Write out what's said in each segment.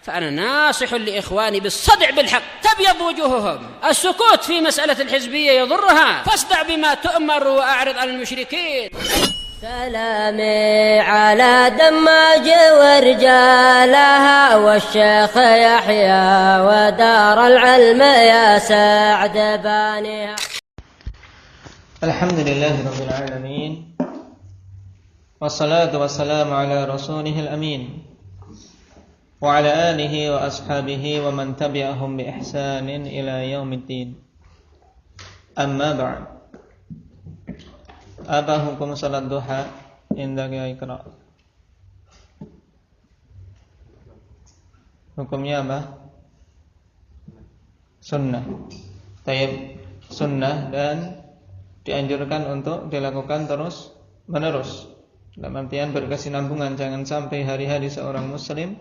فأنا ناصح لإخواني بالصدع بالحق تبيض وجوههم. السكوت في مسألة الحزبية يضرها، فاصدع بما تؤمر وأعرض عن المشركين. سلامي على دماج ورجالها والشيخ يحيى ودار العلم يا سعد بانيها. الحمد لله رب العالمين والصلاة والسلام على رسوله الأمين وعلى آله وأصحابه ومن تبعهم بإحسان إلى يوم الدين. أما بعد. Apa hukum salat duha inda Iqra? Hukumnya apa? Sunnah. Tayyib, sunnah dan dianjurkan untuk dilakukan terus menerus. Dalam artian berkesinambungan, jangan sampai hari-hari seorang muslim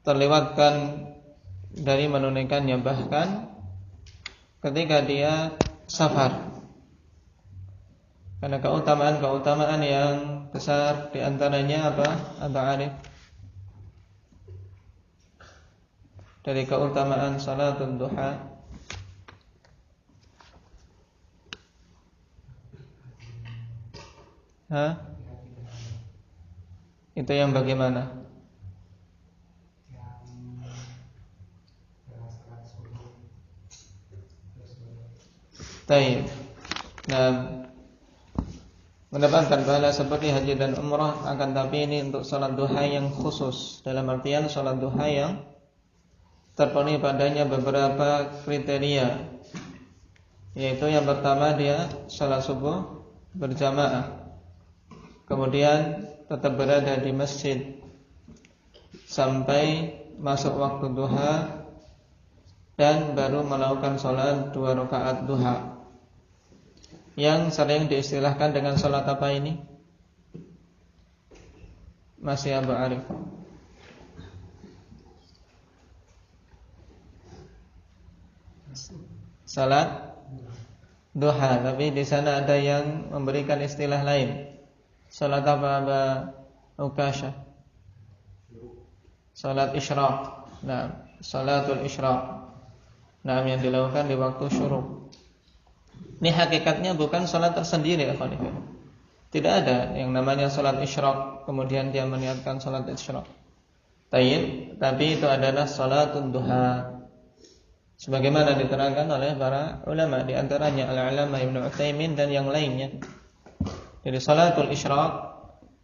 terlewatkan dari menunaikannya, bahkan ketika dia safar. Karena keutamaan yang besar diantaranya apa? Aba Arif, dari keutamaan salatul duha itu yang bagaimana? Taib. Nah, mendapatkan pahala seperti haji dan umrah, akan tapi ini untuk salat duha yang khusus. Dalam artian salat duha yang terpenuhi padanya beberapa kriteria, yaitu yang pertama dia salat subuh berjamaah, kemudian tetap berada di masjid sampai masuk waktu duha, dan baru melakukan salat 2 rakaat duha, yang sering diistilahkan dengan salat apa ini? Masih Abu Arif. Salat duha, tapi di sana ada yang memberikan istilah lain. Salat apa Aba Ukasha? Salat isyraq. Nah, salatul isyraq. Nah, yang dilakukan di waktu syuruk. Ini hakikatnya bukan salat tersendiri, ya. Tidak ada yang namanya salat isyraq kemudian dia meniatkan salat isyraq. Tapi itu adalah salatul duha, sebagaimana diterangkan oleh para ulama, di antaranya Al-Allamah Ibnu Utsaimin dan yang lainnya. Jadi salatul isyraq,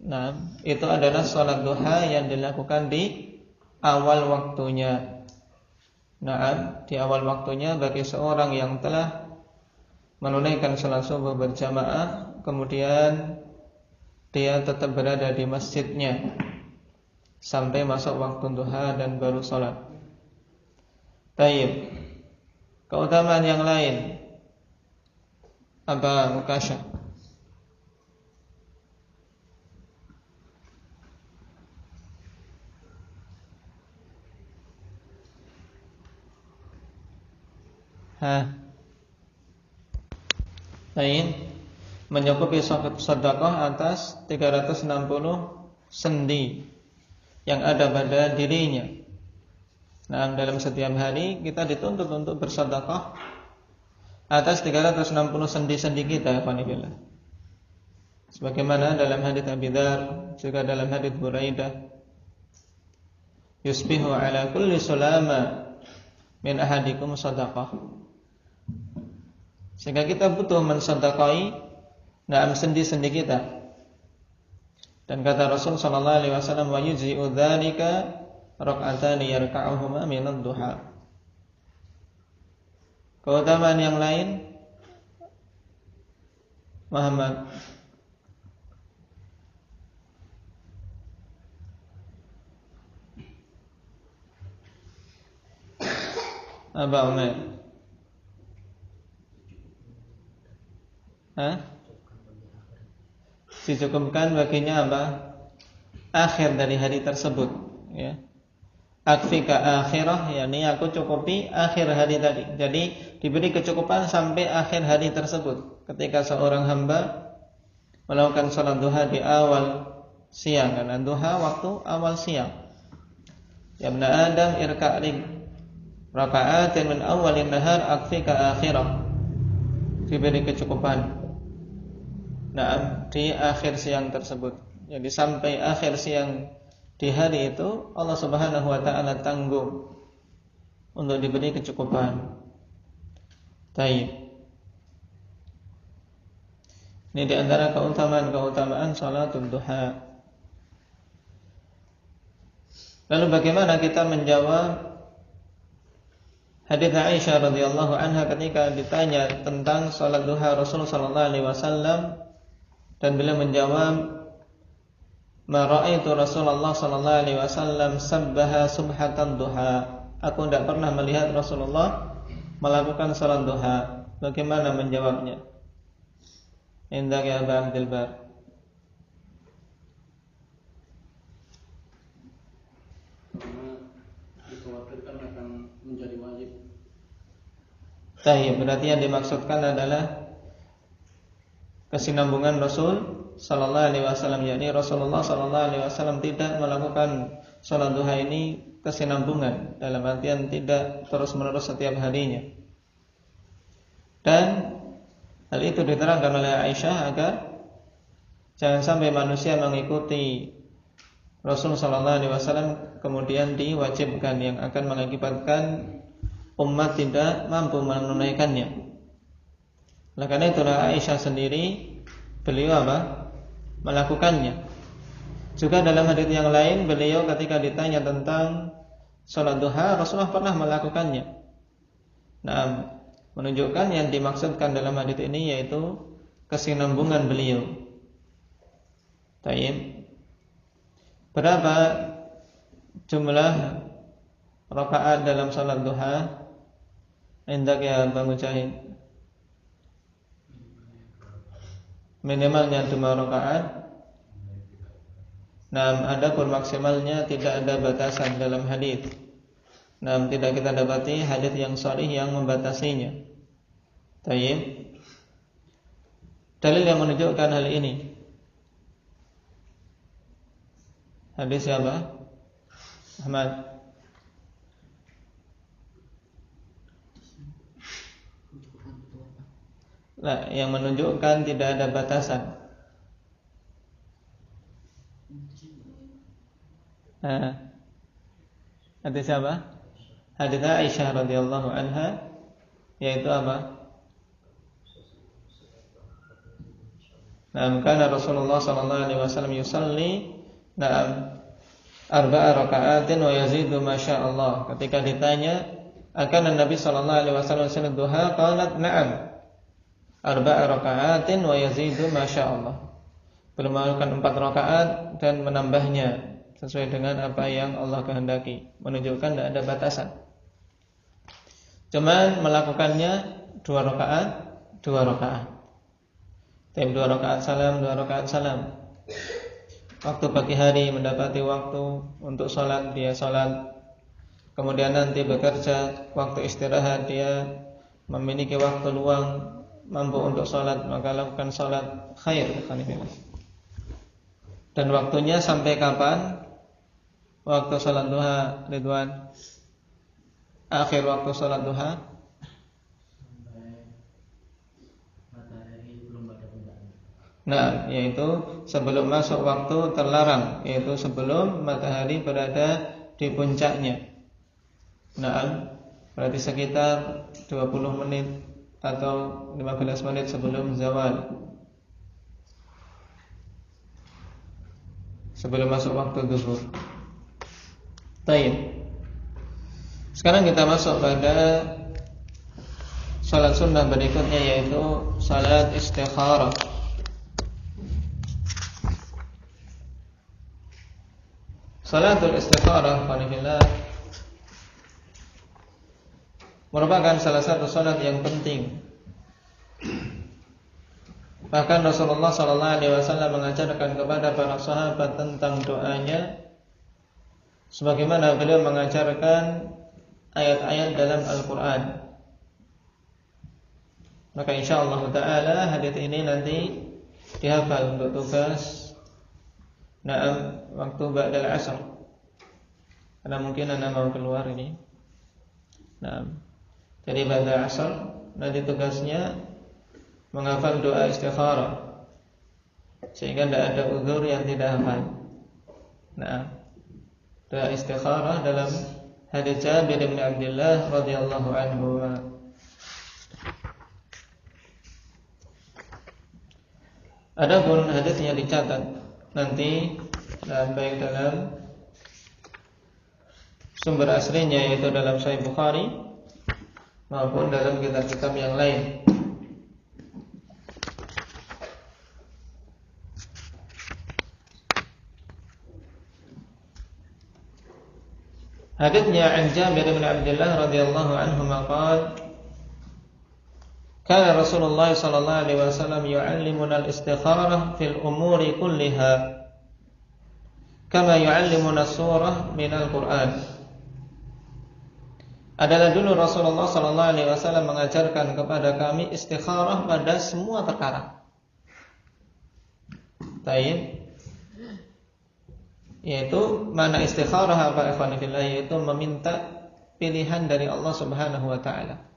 nah, itu adalah salat duha yang dilakukan di awal waktunya. Nah, di awal waktunya bagi seorang yang telah menunaikan salat subuh berjamaah, kemudian dia tetap berada di masjidnya sampai masuk waktu duha dan baru salat. Baik. Keutamaan yang lain apa, Mukasha? Mencukupi sedekah atas 360 sendi yang ada pada dirinya. Nah, dalam setiap hari kita dituntut untuk bersedekah atas 360 sendi-sendi kita, Alhamdulillah. Sebagaimana dalam hadits Abi Dzar, juga dalam hadits Buraidah, yusbihu ala kulli sulama min ahadikum sedekah. Sehingga kita butuh mensedekahi sendi-sendi kita. Dan kata Rasul sallallahu alaihi wasallam, wa yujzi'u dzalika rak'atani yarka'uhuma minad duha. Keutamaan yang lain, Muhammad. Aba Umar. Dicukupkan baginya apa? Akhir dari hari tersebut, ya. Akfika akhirah, yakni aku cukupi akhir hari tadi. Jadi diberi kecukupan sampai akhir hari tersebut. Ketika seorang hamba melakukan salat duha di awal siang, karena duha waktu awal siang, Ya ibn Adam irka' raka'atin min awalin nahar akfika akhirah. Diberi kecukupan di akhir siang tersebut. Jadi sampai akhir siang di hari itu Allah Subhanahu wa taala tanggung untuk diberi kecukupan. Baik. Ini di antara keutamaan salatul duha. Lalu bagaimana kita menjawab hadits Aisyah radhiyallahu anha ketika ditanya tentang salat duha Rasulullah sallallahu alaihi wasallam dan beliau menjawab, "Ma ra'aitu Rasulullah sallallahu alaihi wasallam sabbaha subhatan duha." Aku tidak pernah melihat Rasulullah melakukan salat duha. Bagaimana menjawabnya? Indah ya Abu Abdul Bar. Dikhawatirkan akan menjadi wajib. Berarti yang dimaksudkan adalah kesinambungan Rasul sallallahu alaihi wasallam, yakni Rasulullah sallallahu alaihi wasallam tidak melakukan salat duha ini kesinambungan, dalam artian tidak terus-menerus setiap harinya. Dan hal itu diterangkan oleh Aisyah agar jangan sampai manusia mengikuti Rasul sallallahu alaihi wasallam kemudian diwajibkan, yang akan mengakibatkan umat tidak mampu menunaikannya. Oleh karena itulah Aisyah sendiri beliau melakukannya. Juga dalam hadits yang lain beliau ketika ditanya tentang salat duha, Rasulullah pernah melakukannya. Nah, menunjukkan yang dimaksudkan dalam hadits ini yaitu kesinambungan beliau. Tayyib. Berapa jumlah rakaat dalam salat duha? Indak ya Bang Mujahid. Minimalnya 2 rakaat. Nah, adapun maksimalnya tidak ada batasan dalam hadis. Nah, tidak kita dapati hadis yang sahih yang membatasinya. Tayyib. Dalil yang menunjukkan hal ini. Hadis siapa? Ahmad. Nah, yang menunjukkan tidak ada batasan. Hadis siapa? Hadis Aisyah radhiyallahu anha, yaitu apa? Nah, kana Rasulullah sallallahu alaihi wasallam yusalli arba'a raka'atin wa yazidu masyaallah. Ketika ditanya, akan Nabi sallallahu alaihi wasallam salat duha? Qalat na'am. Arba'a raka'atin wa yazidu masyaallah. Beliau melakukan 4 rakaat dan menambahnya sesuai dengan apa yang Allah kehendaki, menunjukkan tidak ada batasan. Cuman melakukannya 2 rakaat. 2 rakaat salam, 2 rakaat salam. Waktu pagi hari mendapati waktu untuk sholat, dia sholat. Kemudian nanti bekerja, waktu istirahat dia memiliki waktu luang, mampu untuk sholat, maka lakukan sholat khair. Dan waktunya sampai kapan? Waktu sholat duha, Ridwan. Akhir waktu sholat duha yaitu sebelum masuk waktu terlarang, yaitu sebelum matahari berada di puncaknya. Berarti sekitar 20 menit atau 15 menit sebelum zawal, sebelum masuk waktu zuhur. Baik. Sekarang kita masuk pada salat sunnah berikutnya, yaitu salat istikharah. Salatul istikharah merupakan salah satu salat yang penting. Bahkan Rasulullah sallallahu alaihi wasallam mengajarkan kepada para sahabat tentang doanya, sebagaimana beliau mengajarkan ayat-ayat dalam Al-Quran. Maka insyaallah ta'ala hadits ini nanti dihafal untuk tugas waktu ba'dal asar. karena mungkin Anda mau keluar ini. Nah, jadi pada asar nanti tugasnya menghafal doa istikharah, sehingga tidak ada uzur yang tidak hafal. Nah, doa istikharah dalam hadits Jabir bin Abdullah radhiyallahu anhu. Adapun hadisnya dicatat nanti baik dalam sumber aslinya yaitu dalam Sahih Bukhari maupun dalam kitab-kitab yang lain. Hadisnya an Jabir bin Abdullah radhiyallahu anhu qala kana Rasulullah sallallahu alaihi wasallam yu'allimuna al-istikharah fil umuri kulliha kama yu'allimuna surah minal Qur'an. Adalah dulu Rasulullah sallallahu alaihi wasallam mengajarkan kepada kami istikharah pada semua perkara. Baik. Yaitu mana istikharah apa ikhwan fillah, yaitu meminta pilihan dari Allah Subhanahu wa taala.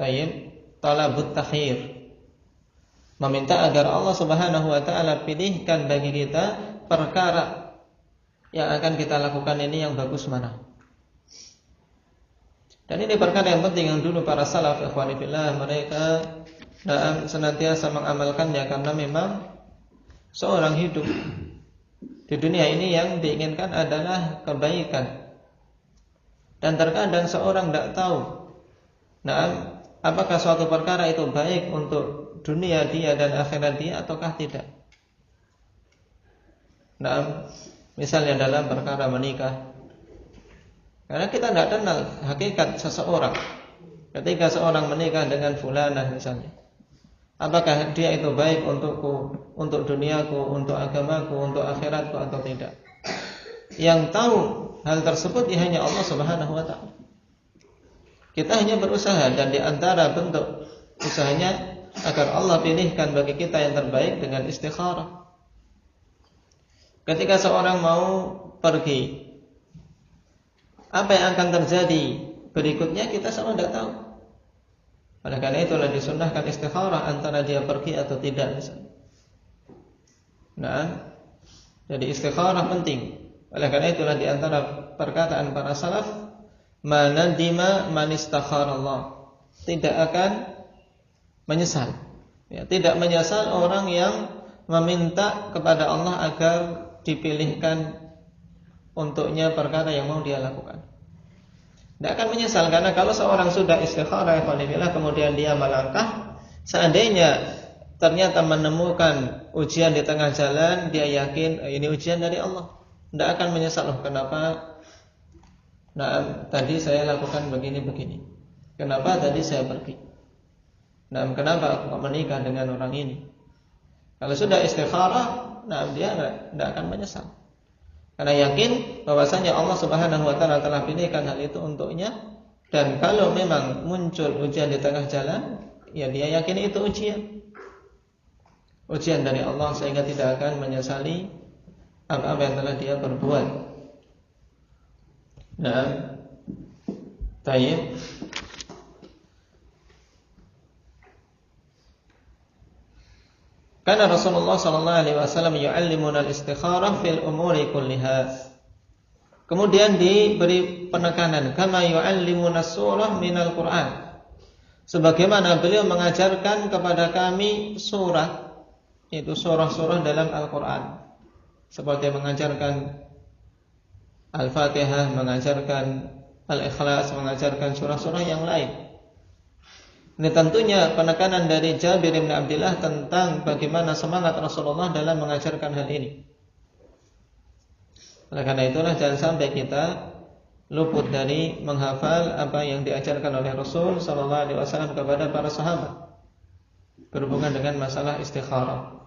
Baik, talabut takhir. Meminta agar Allah Subhanahu wa taala pilihkan bagi kita perkara yang akan kita lakukan ini yang bagus mana. Dan ini perkara yang penting yang dulu para salaf ikhwani fillah mereka senantiasa mengamalkannya, karena memang seorang hidup di dunia ini yang diinginkan adalah kebaikan. Dan terkadang seorang tidak tahu apakah suatu perkara itu baik untuk dunia dia dan akhirat dia ataukah tidak. Misalnya dalam perkara menikah, karena kita tidak kenal hakikat seseorang. Ketika seorang menikah dengan fulanah misalnya, apakah dia itu baik untukku, untuk duniaku, untuk agamaku, untuk akhiratku atau tidak. Yang tahu hal tersebut hanya Allah Subhanahu wa taala. Kita hanya berusaha, dan di antara bentuk usahanya agar Allah pilihkan bagi kita yang terbaik dengan istikharah. Ketika seorang mau pergi, apa yang akan terjadi berikutnya kita sama tidak tahu. Oleh karena itulah disunnahkan istikharah antara dia pergi atau tidak misalnya. Jadi istikharah penting. Oleh karena itulah di antara perkataan para salaf, manadima man istakharallah, tidak akan menyesal. Tidak menyesal orang yang meminta kepada Allah agar dipilihkan untuknya perkara yang mau dia lakukan. Tidak akan menyesal, karena kalau seorang sudah istikharah kemudian dia melangkah, seandainya ternyata menemukan ujian di tengah jalan, dia yakin ini ujian dari Allah, tidak akan menyesal. Kenapa? Tadi saya lakukan begini-begini. Kenapa tadi saya pergi? Kenapa aku menikah dengan orang ini? Kalau sudah istikharah, dia tidak akan menyesal. Karena yakin bahwasanya Allah Subhanahu wa taala telah pilihkan hal itu untuknya, dan kalau memang muncul ujian di tengah jalan, ya dia yakin itu ujian dari Allah, sehingga tidak akan menyesali apa-apa yang telah dia perbuat. Tayyib. Karena Rasulullah sallallahu alaihi wasallam yu'allimuna al-istikharah fil umuri kulliha. Kemudian diberi penekanan, kama yu'allimuna surah minal Qur'an. Sebagaimana beliau mengajarkan kepada kami surah, yaitu surah-surah dalam Al-Qur'an. Seperti mengajarkan Al-Fatihah, mengajarkan Al-Ikhlas, mengajarkan surah-surah yang lain. Ini tentunya penekanan dari Jabir bin Abdullah tentang bagaimana semangat Rasulullah dalam mengajarkan hal ini. Oleh karena itulah jangan sampai kita luput dari menghafal apa yang diajarkan oleh Rasul sallallahu alaihi wasallam kepada para sahabat berhubungan dengan masalah istikharah.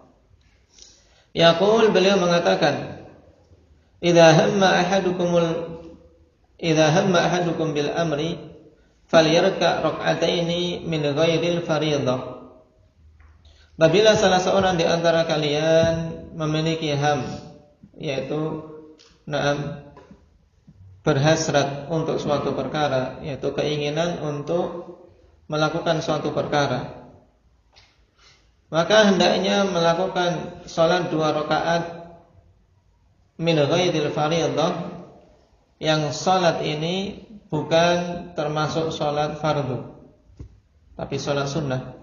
Yaqul, beliau mengatakan, idza hamma ahadukum bil amri falyarka rak'ataini min ghairil fardhah. Apabila salah seorang di antara kalian memiliki ham, yaitu berhasrat untuk suatu perkara, yaitu keinginan untuk melakukan suatu perkara, maka hendaknya melakukan salat 2 rakaat min ghairil fardhah, yang salat ini bukan termasuk salat fardu, tapi salat sunnah.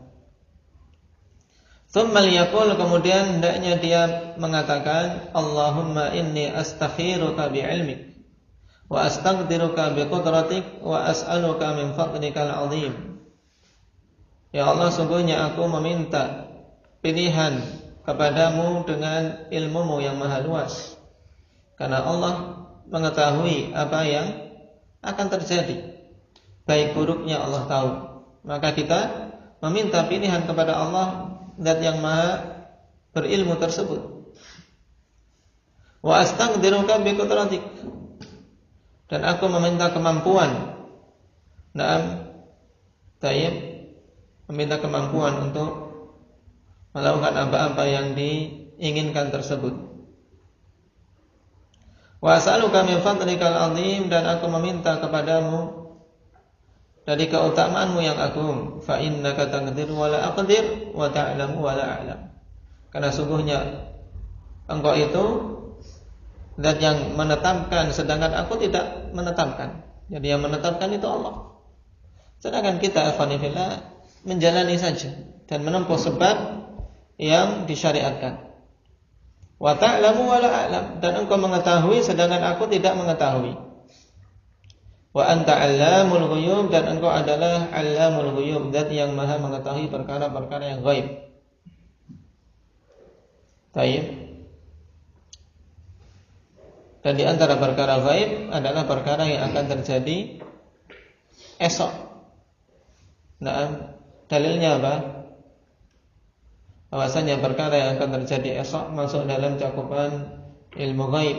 Tsumma yaqul, kemudian hendaknya dia mengatakan, Allahumma inni astakhiruka bi'ilmik wa astaqdiruka biqudratik wa as'aluka min fadlikal azim. Ya Allah, sungguhnya aku meminta pilihan kepadamu dengan ilmumu yang maha luas, karena Allah mengetahui apa yang akan terjadi, baik buruknya Allah tahu. Maka kita meminta pilihan kepada Allah, Zat yang maha berilmu tersebut. Wa astaqdiruka biqudratik, dan aku meminta kemampuan. Meminta kemampuan untuk melakukan apa-apa yang diinginkan tersebut. Wa as'aluka min fadlikal azim, dan aku meminta kepadamu dari keutamaanmu yang agung. Fa innaka taqdir wa la aqdir wa ta'lamu wa la a'lam. Karena sungguhnya engkau itu zat yang menetapkan, sedangkan aku tidak menetapkan. Jadi yang menetapkan itu Allah. Sedangkan kita alhamdulillah menjalani saja dan menempuh sebab yang disyariatkan. Wa ta'lamu wa la a'lam, dan engkau mengetahui sedangkan aku tidak mengetahui. Wa anta 'allamul ghuyub, dan engkau adalah 'allamul ghuyub, zat yang maha mengetahui perkara-perkara yang ghaib. Baik. Dan di antara perkara ghaib adalah perkara yang akan terjadi esok. Dalilnya apa? Bahwasanya perkara yang akan terjadi esok masuk dalam cakupan ilmu ghaib.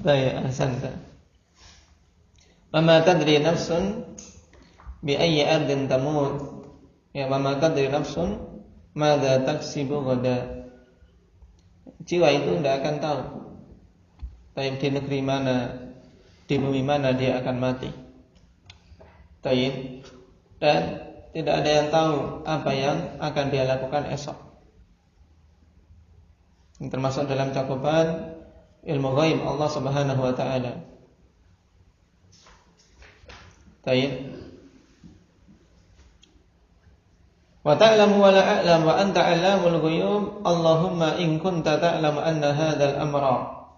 Baik, ahsanta. Mama tadri nafsun bi ayyi ardin tamut. Ya, mama tadri nafsun madza taksibu ghada. Jiwa itu tidak akan tahu baik di negeri mana, di bumi mana dia akan mati. Baik. Dan tidak ada yang tahu apa yang akan dia lakukan esok. Ini termasuk dalam cakupan ilmu ghaib Allah Subhanahu wa taala. Baik. Wa ta'lamu wa la a'lam wa anta 'allamul ghuyub. Allahumma in kunta ta'lamu anna hadzal amra.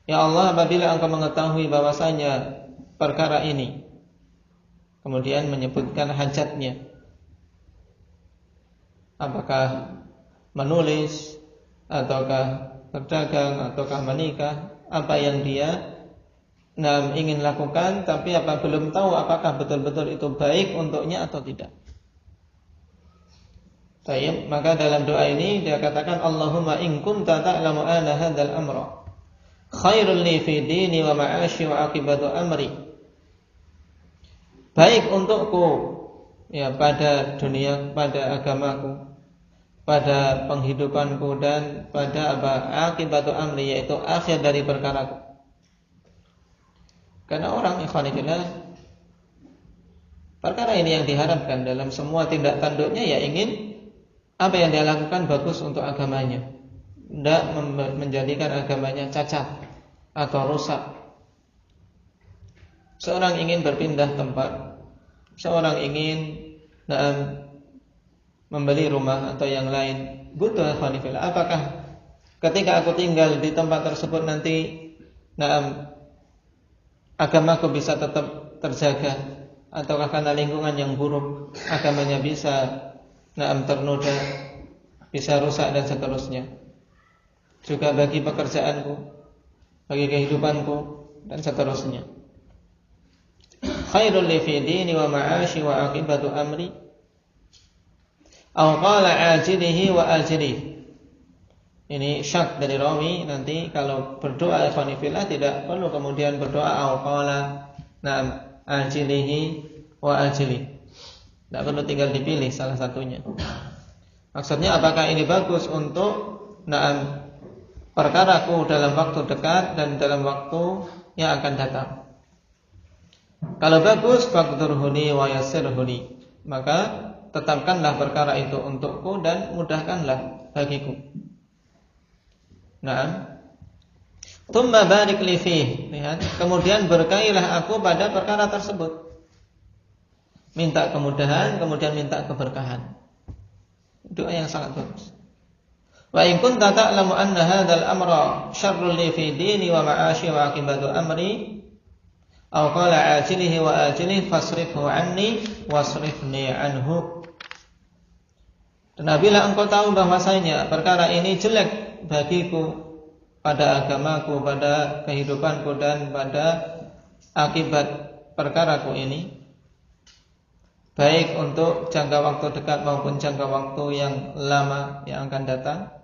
Ya Allah, apabila engkau mengetahui bahwasanya perkara ini, kemudian menyebutkan hajatnya, apakah menulis ataukah berdagang ataukah menikah, apa yang dia ingin lakukan, tapi apa belum tahu apakah betul-betul itu baik untuknya atau tidak. Baik, maka dalam doa ini dia katakan, Allahumma in kunta ta'lamu anna hadzal amra khairul li fi dini wa ma'ashi wa aqibatu amri. Baik untukku ya pada dunia, pada agamaku, pada penghidupanku, dan pada akibatu amri, yaitu akhir dari perkaraku. Karena orang ikhwanillah, perkara ini yang diharapkan dalam semua tindak tanduknya, ya ingin apa yang dia lakukan bagus untuk agamanya, tidak menjadikan agamanya cacat atau rusak. Seorang ingin berpindah tempat, seorang ingin membeli rumah atau yang lain, butuh ikhwanillah. Apakah ketika aku tinggal di tempat tersebut nanti agamaku bisa tetap terjaga, ataukah karena lingkungan yang buruk agamanya bisa ternoda, bisa rusak dan seterusnya. Juga bagi pekerjaanku, bagi kehidupanku dan seterusnya. Khairul li fi dini wa ma'ashi wa aqibatu amri. Aw qala ajilihi wa ajilihi. Ini syak dari rawi, nanti kalau berdoa ikhwan fillah tidak perlu kemudian berdoa qala na'am ajilihi wa ajili. Tidak perlu tinggal dipilih salah satunya. Maksudnya apakah ini bagus untuk na'am perkaraku dalam waktu dekat dan dalam waktu yang akan datang. Kalau bagus faqdurhuni wa yassirhuni, maka tetapkanlah perkara itu untukku dan mudahkanlah bagiku. Nah, tsumma barik li fihi, lihat, kemudian berkailah aku pada perkara tersebut. Minta kemudahan, kemudian minta keberkahan. Doa yang sangat bagus. Wa in kunta ta'lamu anna hadzal amra syarrun li fi dini wa ma'ashi wa aqibatu amri aw qala ajilihi wa ajilihi fasrifhu anni wasrifni anhu. Dan bila engkau tahu bahwasanya perkara ini jelek bagiku pada agamaku, pada kehidupanku dan pada akibat perkaraku ini, baik untuk jangka waktu dekat maupun jangka waktu yang lama yang akan datang,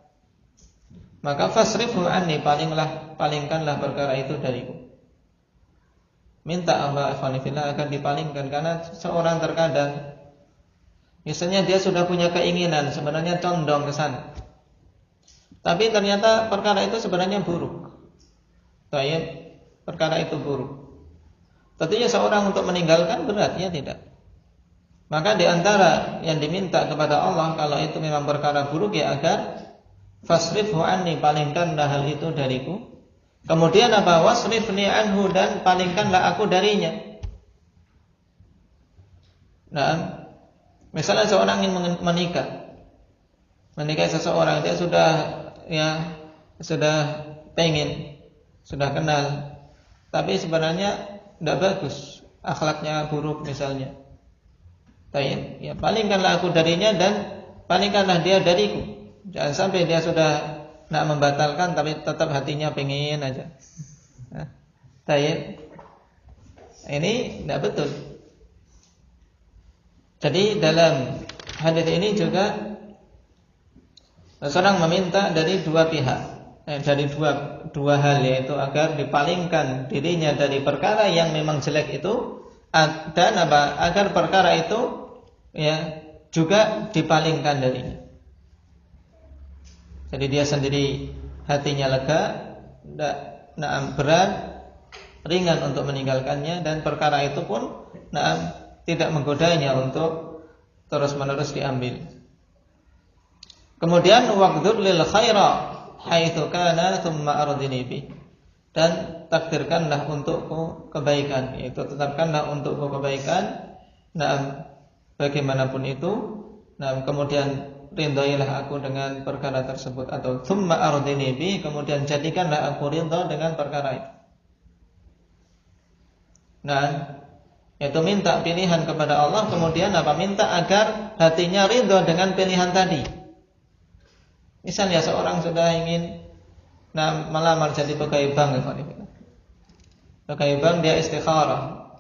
maka fasrifhu anni, palingkanlah perkara itu dariku. Minta Allah akan dipalingkan, karena seorang terkadang misalnya dia sudah punya keinginan, sebenarnya condong ke sana, tapi ternyata perkara itu sebenarnya buruk. Baik, perkara itu buruk. Tentunya seorang untuk meninggalkan berat, ya tidak. Maka di antara yang diminta kepada Allah kalau itu memang perkara buruk, ya agar fasrifhu anni, palingkanlah hal itu dariku. Kemudian apa? Wasrifni anhu, dan palingkanlah aku darinya. Nah, misalnya seorang ingin menikah seseorang, dia sudah pengen, sudah kenal, tapi sebenarnya tidak bagus, akhlaknya buruk misalnya. Ya, palingkanlah aku darinya dan palingkanlah dia dariku. Jangan sampai dia sudah nak membatalkan tapi tetap hatinya pengen aja. Ini tidak betul. Jadi dalam hadis ini juga seorang meminta dari dua pihak, dari dua hal, yaitu agar dipalingkan dirinya dari perkara yang memang jelek itu, dan agar perkara itu juga dipalingkan darinya. Jadi dia sendiri hatinya lega, tidak berat, ringan untuk meninggalkannya, dan perkara itu pun tidak menggodanya untuk terus-menerus diambil. Kemudian waqdur lil khaira haitsu kana tsumma ardini bi, dan takdirkanlah untukku kebaikan, yaitu tetapkanlah untukku kebaikan, bagaimanapun itu, kemudian ridhoilah aku dengan perkara tersebut, atau tsumma ardini bi, kemudian jadikanlah aku ridho dengan perkara itu. Yaitu minta pilihan kepada Allah, kemudian minta agar hatinya ridho dengan pilihan tadi. Misalnya seorang sudah ingin melamar jadi pegawai bank, pegawai bank, dia istikharah.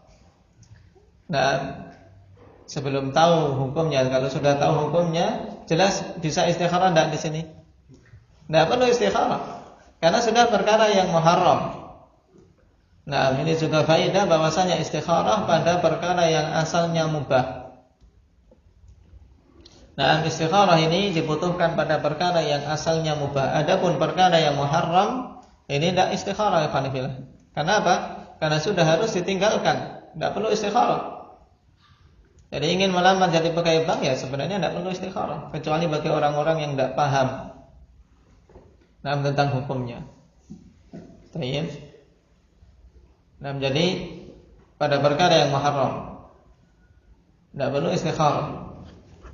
Sebelum tahu hukumnya, kalau sudah tahu hukumnya, jelas bisa istikharah tidak di sini? Tidak perlu istikharah, karena sudah perkara yang muharram. Ini juga faedah bahwasanya istikharah pada perkara yang asalnya mubah. Istikharah ini dibutuhkan pada perkara yang asalnya mubah. Adapun perkara yang muharram, ini tidak istikharah, ya. Karena apa? Karena sudah harus ditinggalkan, tidak perlu istikharah. Jadi ingin melamar jadi pegawai bank, ya sebenarnya tidak perlu istikharah, kecuali bagi orang-orang yang tidak paham tentang hukumnya. Jadi pada perkara yang muharram tidak perlu istikharah,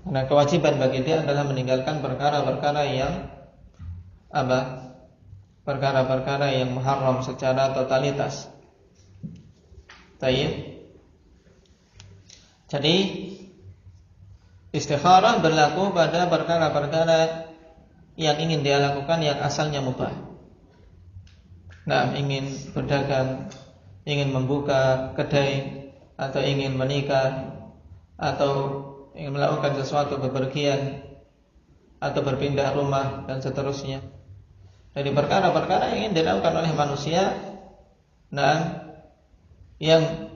karena kewajiban bagi dia adalah meninggalkan perkara-perkara yang perkara-perkara yang muharram secara totalitas. Jadi istikharah berlaku pada perkara-perkara yang ingin dia lakukan yang asalnya mubah. Ingin berdagang, ingin membuka kedai, atau ingin menikah, atau ingin melakukan sesuatu, bepergian, atau berpindah rumah dan seterusnya. dari perkara-perkara yang ingin dilakukan oleh manusia, nah, yang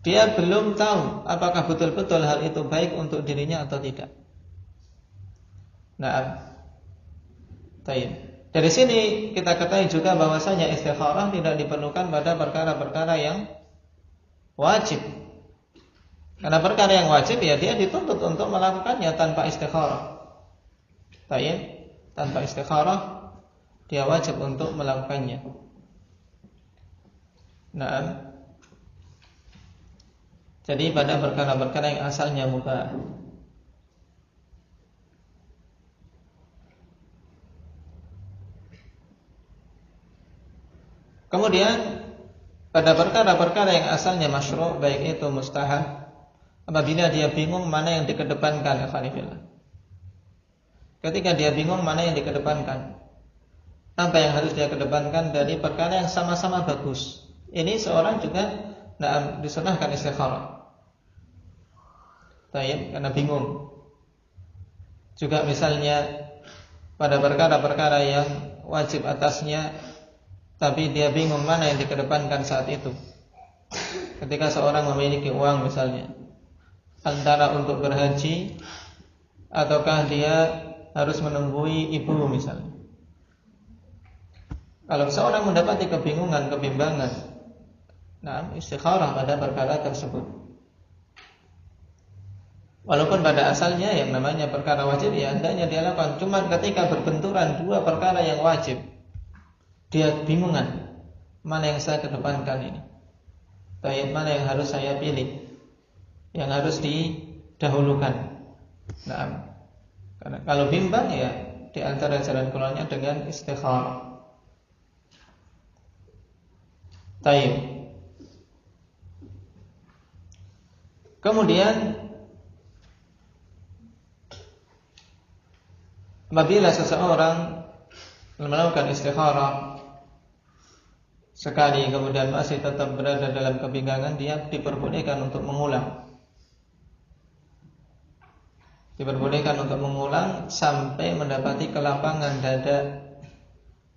dia belum tahu apakah betul-betul hal itu baik untuk dirinya atau tidak. Nah, baik. Dari sini kita ketahui juga bahwasanya istikharah tidak diperlukan pada perkara-perkara yang wajib. Karena perkara yang wajib ya dia dituntut untuk melakukannya tanpa istikharah. Baik, tanpa istikharah dia wajib untuk melakukannya. Nah, jadi pada perkara-perkara yang asalnya mubah. Kemudian pada perkara-perkara yang asalnya masyru', baik itu mustahab, apabila dia bingung mana yang dikedepankan, ketika dia bingung mana yang dikedepankan, apa yang harus dia kedepankan dari perkara yang sama-sama bagus, ini seorang juga disunahkan istikharah. Tayyib, karena bingung. Juga misalnya pada perkara-perkara yang wajib atasnya, tapi dia bingung mana yang dikedepankan saat itu. Ketika seorang memiliki uang misalnya, antara untuk berhaji ataukah dia harus menunggui ibu misalnya. Kalau seorang mendapati kebingungan, kebimbangan, nah istikharah pada perkara tersebut. Walaupun pada asalnya yang namanya perkara wajib ya hendaknya dia lakukan. Cuma ketika berbenturan dua perkara yang wajib, dia bingungan mana yang saya kedepankan ini, mana yang harus saya pilih, yang harus didahulukan. Nah, karena kalau bimbang ya di antara jalan keluarnya dengan istikharah. Tayyib. Kemudian apabila seseorang melakukan istikharah sekali kemudian masih tetap berada dalam kebingungan, dia diperbolehkan untuk mengulang. Diperbolehkan untuk mengulang sampai mendapati kelapangan dada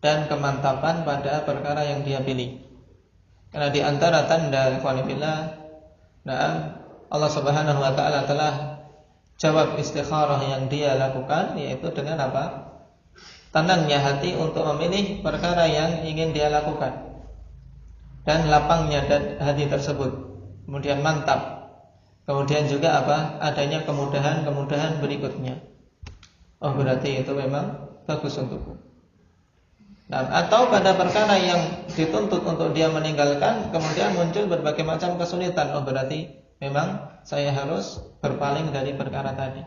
dan kemantapan pada perkara yang dia pilih. Karena di antara tanda ikhwanillah, Allah Subhanahu wa taala telah jawab istikharah yang dia lakukan, yaitu dengan apa? Tenangnya hati untuk memilih perkara yang ingin dia lakukan, dan lapangnya hati tersebut, kemudian mantap. Kemudian juga apa? Adanya kemudahan-kemudahan berikutnya. Oh, berarti itu memang bagus untukku. Nah, atau pada perkara yang dituntut untuk dia meninggalkan, kemudian muncul berbagai macam kesulitan. Oh, berarti memang saya harus berpaling dari perkara tadi.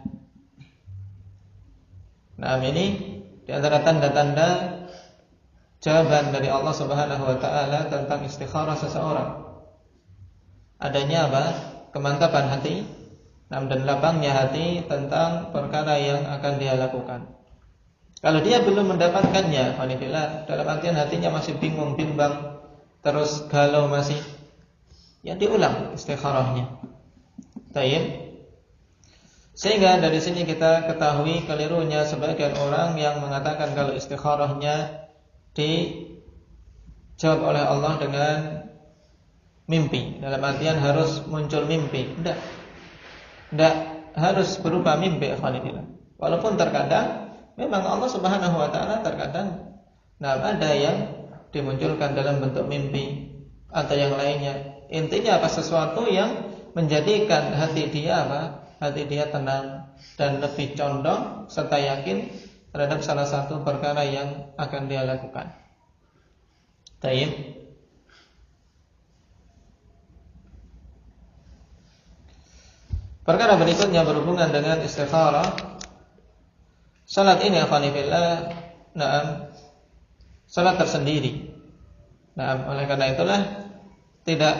Nah, ini di antara tanda-tanda jawaban dari Allah Subhanahu wa taala tentang istikharah seseorang. Adanya apa? Kemantapan hati dan lapangnya hati tentang perkara yang akan dia lakukan. Kalau dia belum mendapatkannya, dalam artian hatinya masih bingung, bimbang, terus galau masih, ya diulang istikharahnya. Tayyib. Sehingga dari sini kita ketahui kelirunya sebagian orang yang mengatakan kalau istikharahnya dijawab oleh Allah dengan mimpi, dalam artian harus muncul mimpi. Tidak harus berupa mimpi, walaupun terkadang memang Allah Subhanahu wa taala terkadang ada yang dimunculkan dalam bentuk mimpi atau yang lainnya. Intinya apa? Sesuatu yang menjadikan hati dia hati dia tenang dan lebih condong serta yakin terhadap salah satu perkara yang akan dia lakukan. Tayyib. Perkara berikutnya berhubungan dengan istikharah. Salat ini afanifillah, salat tersendiri. Oleh karena itulah tidak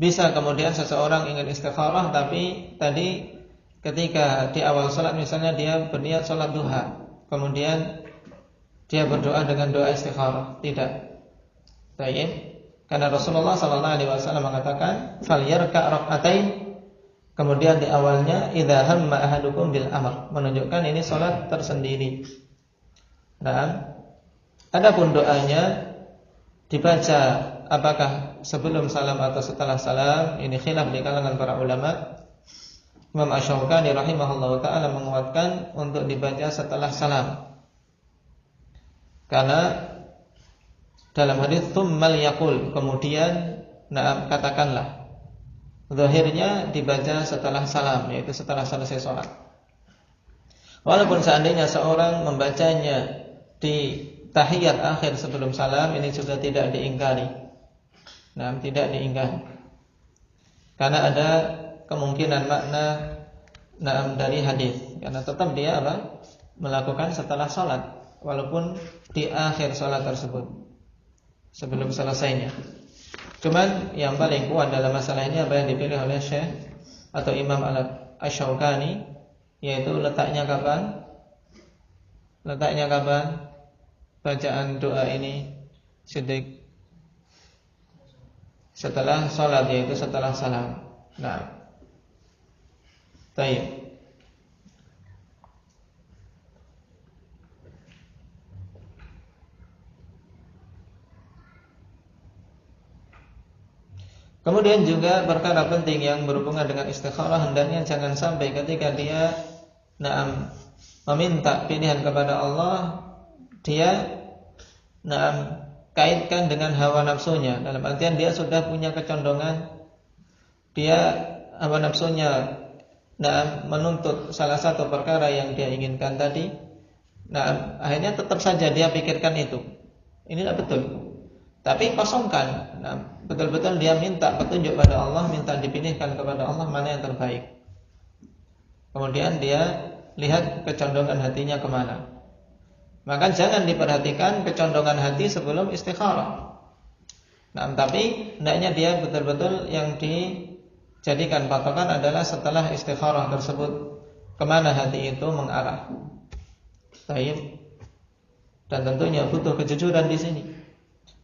bisa kemudian seseorang ingin istikharah, tapi tadi ketika di awal salat misalnya dia berniat salat duha, kemudian dia berdoa dengan doa istikharah, tidak. Baik, karena Rasulullah sallallahu alaihi wasallam mengatakan falyarka' rak'atain. Kemudian di awalnya idza hamma ahadukum bil amr, menunjukkan ini salat tersendiri. Adapun doanya dibaca apakah sebelum salam atau setelah salam, ini khilaf di kalangan para ulama. Imam Asy-Syaukani rahimahullahu taala menguatkan untuk dibaca setelah salam. Karena dalam hadis tsummal yaqul, kemudian na'am katakanlah. Zahirnya dibaca setelah salam, yaitu setelah selesai salat. Walaupun seandainya seorang membacanya di tahiyat akhir sebelum salam, ini juga tidak diingkari. Nah, tidak diingkari. Karena ada kemungkinan makna na'am dari hadis. Karena tetap dia melakukan setelah salat, walaupun di akhir salat tersebut, sebelum selesainya. Cuman yang paling kuat dalam masalah ini apa yang dipilih oleh Syekh atau Imam Asy-Syaukani, yaitu letaknya kapan? Letaknya kapan bacaan doa ini siddiq? Setelah salat, yaitu setelah salam. Nah, baik. Kemudian juga perkara penting yang berhubungan dengan istikharah, hendaknya jangan sampai ketika dia meminta pilihan kepada Allah, dia kaitkan dengan hawa nafsunya. Dalam artian dia sudah punya kecondongan, dia hawa nafsunya menuntut salah satu perkara yang dia inginkan tadi. Akhirnya tetap saja dia pikirkan itu. Ini tidak betul. Tapi kosongkan. Betul-betul dia minta petunjuk pada Allah, minta dipilihkan kepada Allah mana yang terbaik. Kemudian dia lihat kecondongan hatinya kemana. Maka jangan diperhatikan kecondongan hati sebelum istikharah. Tapi hendaknya dia betul-betul yang dijadikan patokan adalah setelah istikharah tersebut, kemana hati itu mengarah. Baik. Dan tentunya butuh kejujuran di sini.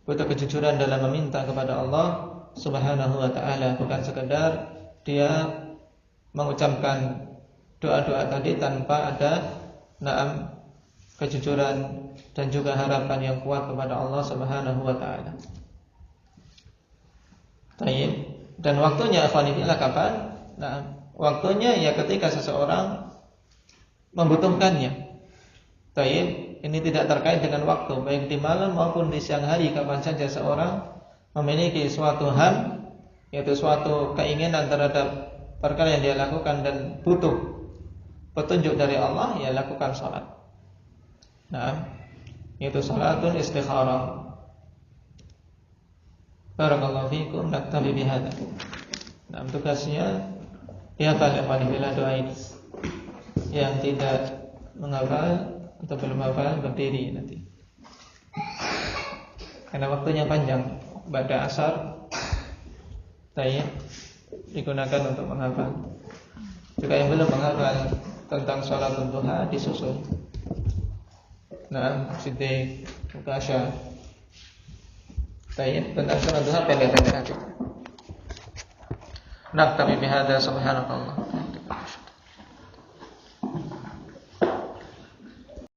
Butuh kejujuran dalam meminta kepada Allah Subhanahu wa ta'ala, bukan sekedar dia mengucapkan doa-doa tadi tanpa ada kejujuran dan juga harapan yang kuat kepada Allah Subhanahu wa ta'ala. Baik. Dan waktunya ikhwanillah kapan? Waktunya ya ketika seseorang membutuhkannya. Baik. Ini tidak terkait dengan waktu, baik di malam maupun di siang hari, kapan saja seorang memiliki suatu ham, yaitu suatu keinginan terhadap perkara yang dia lakukan dan butuh petunjuk dari Allah, ya lakukan salat. Yaitu salatun istikharah. Barakallahu fiikum, naktabi bihadza. Tugasnya dihafal ikhwanillah doa ini. Yang tidak menghafal atau belum hafal berdiri nanti. Karena waktunya panjang, ba'da asar tayyib digunakan untuk menghafal. Juga yang belum menghafal tentang sholatul duha disusul. Siddiq, Mukasha. Tayyib tentang sholat duha pendek-pendek aja. Naktabi bihadza subhanakallah.